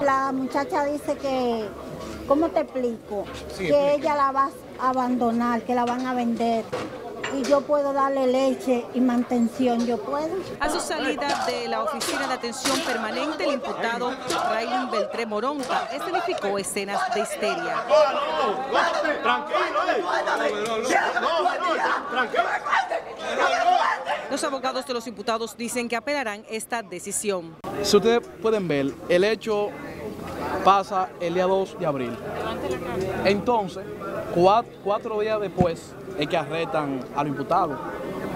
La muchacha dice que, ¿cómo te explico? Sí, que ella la va a abandonar, que la van a vender. Y yo puedo darle leche y mantención, yo puedo. A su salida de la Oficina de Atención Permanente, el imputado Raylin Beltré Moronta escenificó escenas de histeria. Los abogados de los imputados dicen que apelarán esta decisión. Si ustedes pueden ver, el hecho pasa el día 2 de abril. Entonces, 4 días después es que arrestan al imputado.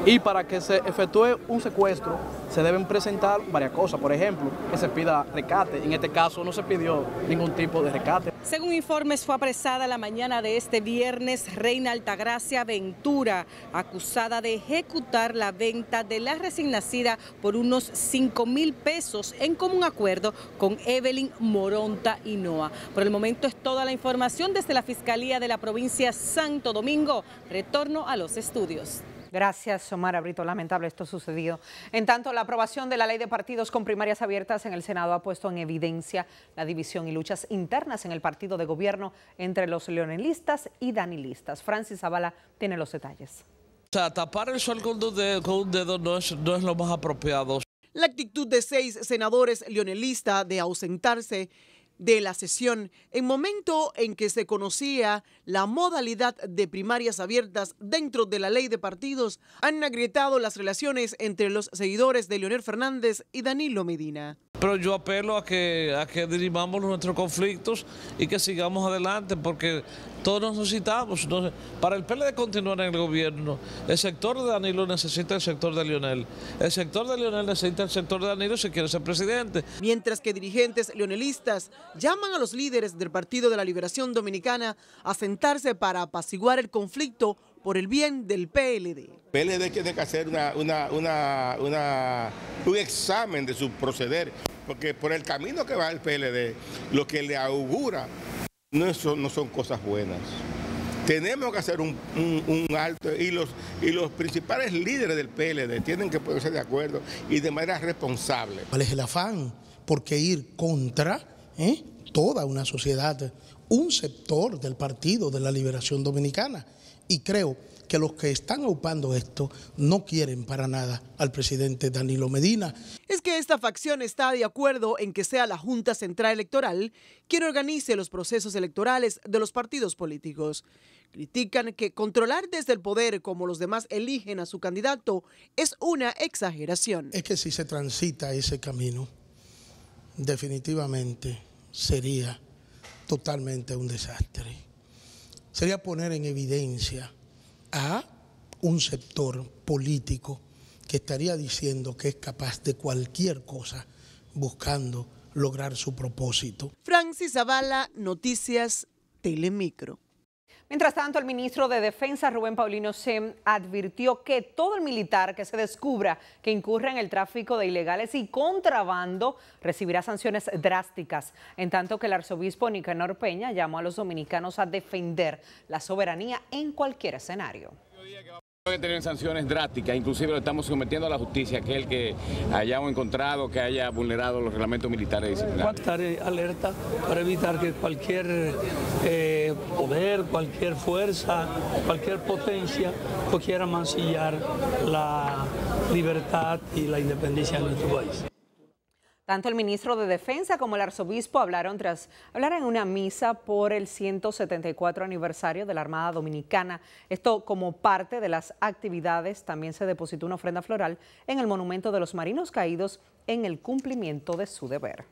Y para que se efectúe un secuestro, se deben presentar varias cosas. Por ejemplo, que se pida rescate. En este caso no se pidió ningún tipo de rescate. Según informes, fue apresada la mañana de este viernes Reina Altagracia Ventura, acusada de ejecutar la venta de la recién nacida por unos 5,000 pesos en común acuerdo con Evelyn Moronta Hinoa. Por el momento es toda la información desde la Fiscalía de la provincia Santo Domingo. Retorno a los estudios. Gracias, Xiomara Brito. Lamentable esto sucedido. En tanto, la aprobación de la ley de partidos con primarias abiertas en el Senado ha puesto en evidencia la división y luchas internas en el partido de gobierno entre los leonelistas y danilistas. Francis Zavala tiene los detalles. O sea, tapar el sol con un dedo no es lo más apropiado. La actitud de 6 senadores leonelistas de ausentarse de la sesión en momento en que se conocía la modalidad de primarias abiertas dentro de la ley de partidos han agrietado las relaciones entre los seguidores de Leonel Fernández y Danilo Medina. Pero yo apelo a que dirimamos nuestros conflictos y que sigamos adelante, porque todos necesitamos. Para el PLD continuar en el gobierno, el sector de Danilo necesita el sector de Leonel. El sector de Leonel necesita el sector de Danilo si quiere ser presidente. Mientras que dirigentes leonelistas llaman a los líderes del Partido de la Liberación Dominicana a sentarse para apaciguar el conflicto por el bien del PLD. PLD tiene que hacer un examen de su proceder, porque por el camino que va el PLD, lo que le augura no son cosas buenas. Tenemos que hacer un alto y los principales líderes del PLD tienen que ponerse de acuerdo y de manera responsable. ¿Cuál es el afán? Porque ir contra toda una sociedad, un sector del Partido de la Liberación Dominicana. Y creo que los que están aupando esto no quieren para nada al presidente Danilo Medina. Es que esta facción está de acuerdo en que sea la Junta Central Electoral quien organice los procesos electorales de los partidos políticos. Critican que controlar desde el poder como los demás eligen a su candidato es una exageración. Es que si se transita ese camino, definitivamente sería totalmente un desastre. Sería poner en evidencia a un sector político que estaría diciendo que es capaz de cualquier cosa buscando lograr su propósito. Francis Zavala, Noticias Telemicro. Mientras tanto, el ministro de Defensa, Rubén Paulino Sem, advirtió que todo el militar que se descubra que incurre en el tráfico de ilegales y contrabando recibirá sanciones drásticas, en tanto que el arzobispo Nicanor Peña llamó a los dominicanos a defender la soberanía en cualquier escenario. Puede tener sanciones drásticas, inclusive lo estamos sometiendo a la justicia, aquel que hayamos encontrado que haya vulnerado los reglamentos militares disciplinarios. Estar alerta para evitar que cualquier poder, cualquier fuerza, cualquier potencia quiera mancillar la libertad y la independencia de nuestro país. Tanto el ministro de Defensa como el arzobispo hablaron tras hablar en una misa por el 174 aniversario de la Armada Dominicana. Esto como parte de las actividades. También se depositó una ofrenda floral en el monumento de los marinos caídos en el cumplimiento de su deber.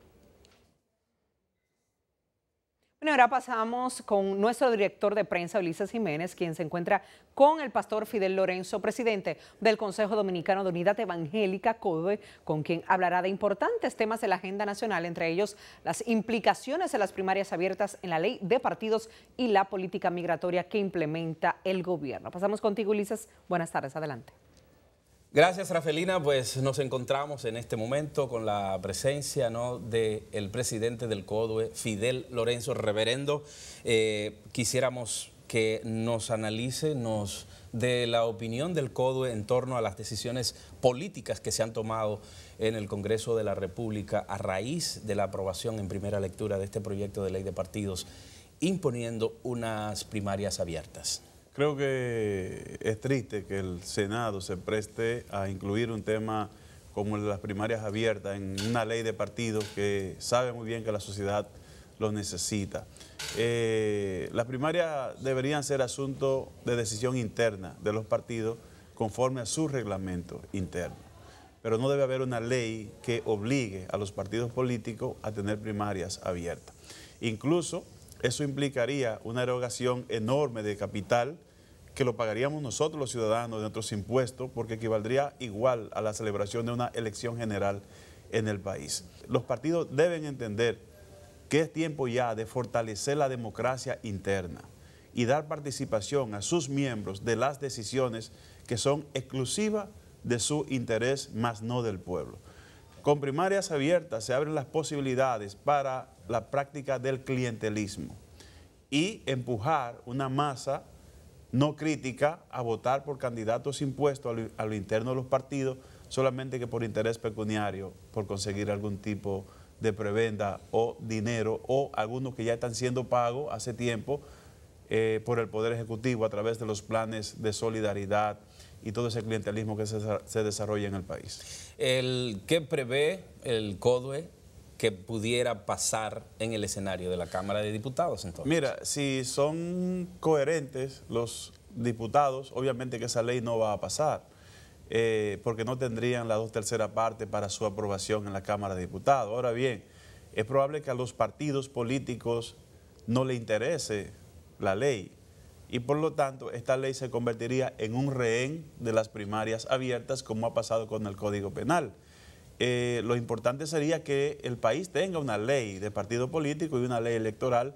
Bueno, ahora pasamos con nuestro director de prensa, Ulises Jiménez, quien se encuentra con el pastor Fidel Lorenzo, presidente del Consejo Dominicano de Unidad Evangélica, CODE, con quien hablará de importantes temas de la agenda nacional, entre ellos las implicaciones de las primarias abiertas en la ley de partidos y la política migratoria que implementa el gobierno. Pasamos contigo, Ulises. Buenas tardes, adelante. Gracias, Rafelina. Pues nos encontramos en este momento con la presencia, ¿no?, del presidente del CODE, Fidel Lorenzo, reverendo. Quisiéramos que nos analice, nos dé la opinión del CODE en torno a las decisiones políticas que se han tomado en el Congreso de la República a raíz de la aprobación en primera lectura de este proyecto de ley de partidos imponiendo unas primarias abiertas? Creo que es triste que el Senado se preste a incluir un tema como el de las primarias abiertas en una ley de partidos que sabe muy bien que la sociedad lo necesita. Las primarias deberían ser asunto de decisión interna de los partidos conforme a su reglamento interno, pero no debe haber una ley que obligue a los partidos políticos a tener primarias abiertas. Incluso eso implicaría una erogación enorme de capital que lo pagaríamos nosotros los ciudadanos de nuestros impuestos, porque equivaldría igual a la celebración de una elección general en el país. Los partidos deben entender que es tiempo ya de fortalecer la democracia interna y dar participación a sus miembros de las decisiones que son exclusivas de su interés, más no del pueblo. Con primarias abiertas se abren las posibilidades para la práctica del clientelismo y empujar una masa no crítica a votar por candidatos impuestos a lo interno de los partidos solamente que por interés pecuniario, por conseguir algún tipo de prebenda o dinero, o algunos que ya están siendo pagos hace tiempo por el Poder Ejecutivo a través de los planes de solidaridad y todo ese clientelismo que se desarrolla en el país. ¿Qué prevé el CODUE que pudiera pasar en el escenario de la Cámara de Diputados entonces? Mira, si son coherentes los diputados, obviamente que esa ley no va a pasar, porque no tendrían la 2/3 parte para su aprobación en la Cámara de Diputados. Ahora bien, es probable que a los partidos políticos no le interese la ley y por lo tanto esta ley se convertiría en un rehén de las primarias abiertas, como ha pasado con el Código Penal. Lo importante sería que el país tenga una ley de partido político y una ley electoral,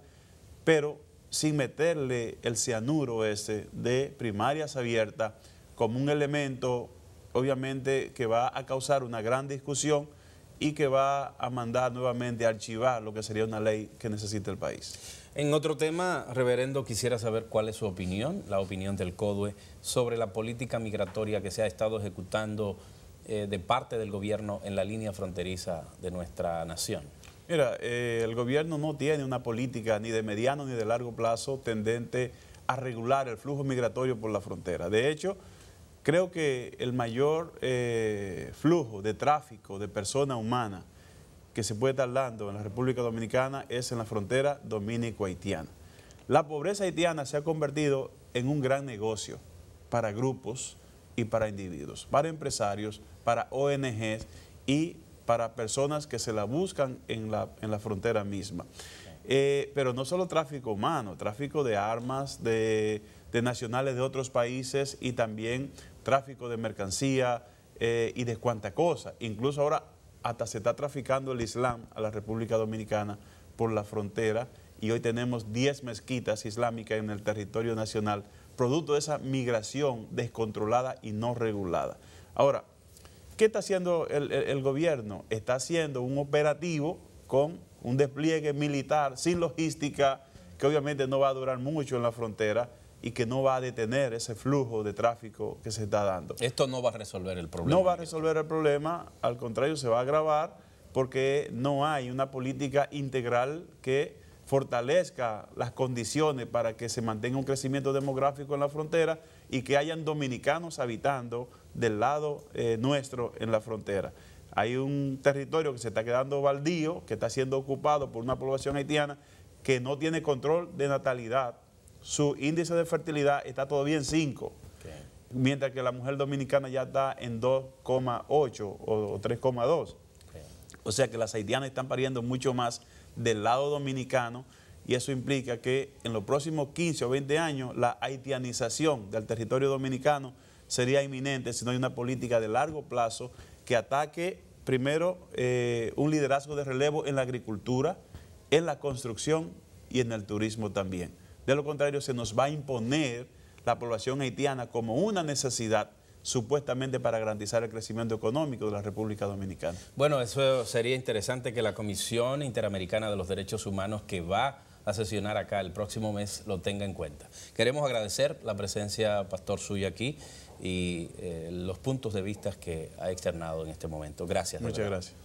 pero sin meterle el cianuro ese de primarias abiertas como un elemento, obviamente, que va a causar una gran discusión y que va a mandar nuevamente a archivar lo que sería una ley que necesita el país. En otro tema, reverendo, quisiera saber cuál es su opinión, la opinión del CODUE, sobre la política migratoria que se ha estado ejecutando de parte del gobierno en la línea fronteriza de nuestra nación. Mira, el gobierno no tiene una política ni de mediano ni de largo plazo tendente a regular el flujo migratorio por la frontera. De hecho, creo que el mayor flujo de tráfico de personas humanas que se puede estar dando en la República Dominicana es en la frontera dominico-haitiana. La pobreza haitiana se ha convertido en un gran negocio para grupos y para individuos, para empresarios, para ONGs y para personas que se la buscan en la frontera misma. Pero no solo tráfico humano, tráfico de armas, de nacionales de otros países y también tráfico de mercancía y de cuanta cosa. Incluso ahora hasta se está traficando el Islam a la República Dominicana por la frontera y hoy tenemos 10 mezquitas islámicas en el territorio nacional, producto de esa migración descontrolada y no regulada. Ahora, ¿qué está haciendo el gobierno? Está haciendo un operativo con un despliegue militar sin logística que obviamente no va a durar mucho en la frontera y que no va a detener ese flujo de tráfico que se está dando. Esto no va a resolver el problema. No va a resolver el problema, al contrario se va a agravar porque no hay una política integral que fortalezca las condiciones para que se mantenga un crecimiento demográfico en la frontera y que hayan dominicanos habitando del lado nuestro en la frontera. Hay un territorio que se está quedando baldío, que está siendo ocupado por una población haitiana que no tiene control de natalidad. Su índice de fertilidad está todavía en 5, mientras que la mujer dominicana ya está en 2,8 o 3,2. O sea que las haitianas están pariendo mucho más del lado dominicano y eso implica que en los próximos 15 o 20 años la haitianización del territorio dominicano sería inminente si no hay una política de largo plazo que ataque primero un liderazgo de relevo en la agricultura, en la construcción y en el turismo también. De lo contrario, se nos va a imponer la población haitiana como una necesidad supuestamente para garantizar el crecimiento económico de la República Dominicana. Bueno, eso sería interesante que la Comisión Interamericana de los Derechos Humanos, que va a sesionar acá el próximo mes lo tenga en cuenta. Queremos agradecer la presencia, Pastor, suya aquí y los puntos de vista que ha externado en este momento. Gracias. Muchas gracias.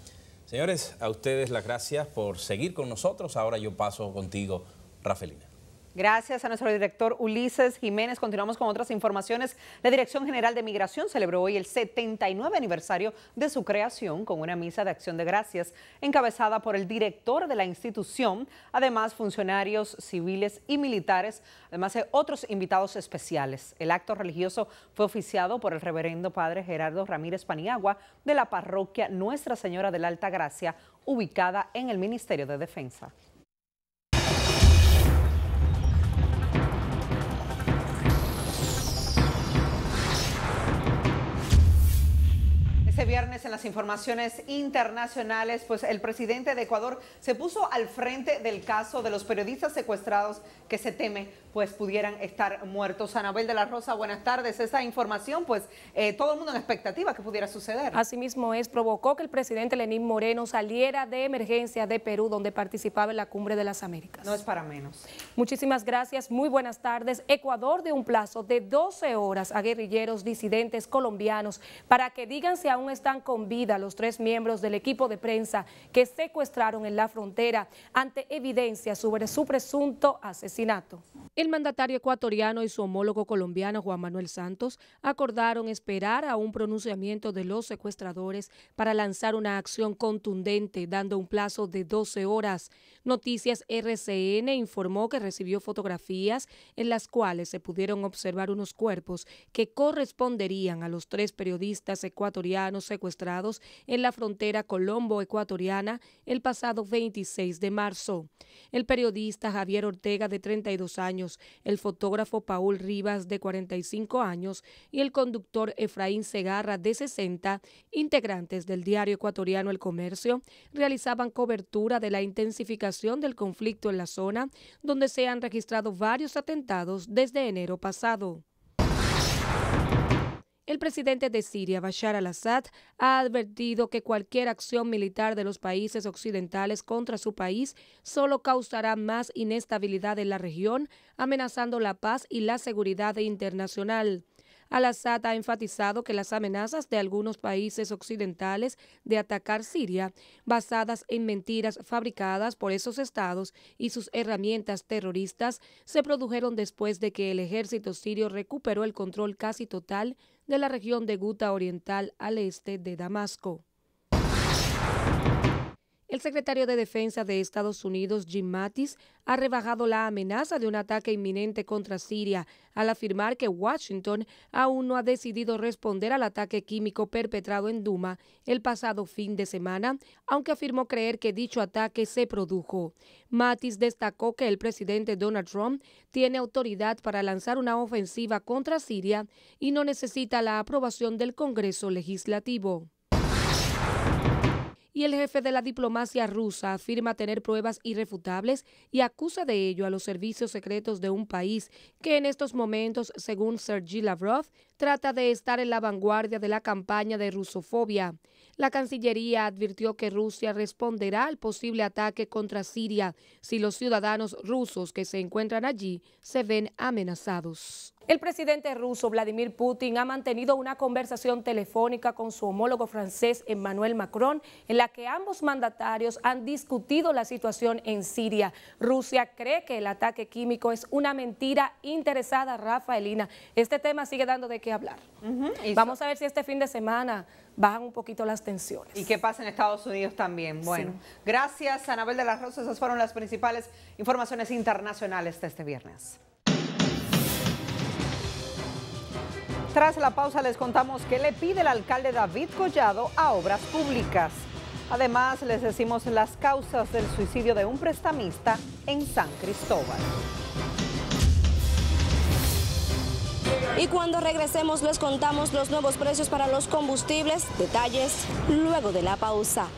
Señores, a ustedes las gracias por seguir con nosotros. Ahora yo paso contigo, Rafelina. Gracias a nuestro director Ulises Jiménez. Continuamos con otras informaciones. La Dirección General de Migración celebró hoy el 79 aniversario de su creación con una misa de acción de gracias encabezada por el director de la institución, además funcionarios civiles y militares, además de otros invitados especiales. El acto religioso fue oficiado por el reverendo padre Gerardo Ramírez Paniagua de la parroquia Nuestra Señora de la Alta Gracia, ubicada en el Ministerio de Defensa. Este viernes en las informaciones internacionales, pues el presidente de Ecuador se puso al frente del caso de los periodistas secuestrados que se teme pues pudieran estar muertos. Anabel de la Rosa, buenas tardes. Esta información, pues todo el mundo en expectativa que pudiera suceder. Asimismo provocó que el presidente Lenín Moreno saliera de emergencia de Perú, donde participaba en la Cumbre de las Américas. No es para menos. Muchísimas gracias, muy buenas tardes. Ecuador dio un plazo de 12 horas a guerrilleros disidentes colombianos para que digan si aún están con vida los 3 miembros del equipo de prensa que secuestraron en la frontera ante evidencia sobre su presunto asesinato. El mandatario ecuatoriano y su homólogo colombiano Juan Manuel Santos acordaron esperar a un pronunciamiento de los secuestradores para lanzar una acción contundente, dando un plazo de 12 horas. Noticias RCN informó que recibió fotografías en las cuales se pudieron observar unos cuerpos que corresponderían a los 3 periodistas ecuatorianos secuestrados en la frontera colombo-ecuatoriana el pasado 26 de marzo. El periodista Javier Ortega, de 32 años, el fotógrafo Paul Rivas, de 45 años, y el conductor Efraín Segarra, de 60, integrantes del diario ecuatoriano El Comercio, realizaban cobertura de la intensificación del conflicto en la zona, donde se han registrado varios atentados desde enero pasado. El presidente de Siria, Bashar al-Assad, ha advertido que cualquier acción militar de los países occidentales contra su país solo causará más inestabilidad en la región, amenazando la paz y la seguridad internacional. Al-Assad ha enfatizado que las amenazas de algunos países occidentales de atacar Siria, basadas en mentiras fabricadas por esos estados y sus herramientas terroristas, se produjeron después de que el ejército sirio recuperó el control casi total de la región de Guta Oriental al este de Damasco. El secretario de Defensa de Estados Unidos, Jim Mattis, ha rebajado la amenaza de un ataque inminente contra Siria al afirmar que Washington aún no ha decidido responder al ataque químico perpetrado en Duma el pasado fin de semana, aunque afirmó creer que dicho ataque se produjo. Mattis destacó que el presidente Donald Trump tiene autoridad para lanzar una ofensiva contra Siria y no necesita la aprobación del Congreso Legislativo. Y el jefe de la diplomacia rusa afirma tener pruebas irrefutables y acusa de ello a los servicios secretos de un país que en estos momentos, según Sergei Lavrov, trata de estar en la vanguardia de la campaña de rusofobia. La Cancillería advirtió que Rusia responderá al posible ataque contra Siria si los ciudadanos rusos que se encuentran allí se ven amenazados. El presidente ruso Vladimir Putin ha mantenido una conversación telefónica con su homólogo francés Emmanuel Macron, en la que ambos mandatarios han discutido la situación en Siria. Rusia cree que el ataque químico es una mentira interesada, Rafaelina. Este tema sigue dando de qué hablar. Vamos a ver si este fin de semana bajan un poquito las tensiones. ¿Y qué pasa en Estados Unidos también? Bueno, sí. Gracias, Anabel de la Rosa. Esas fueron las principales informaciones internacionales de este viernes. Tras la pausa les contamos qué le pide el alcalde David Collado a Obras Públicas. Además les decimos las causas del suicidio de un prestamista en San Cristóbal. Y cuando regresemos les contamos los nuevos precios para los combustibles. Detalles luego de la pausa.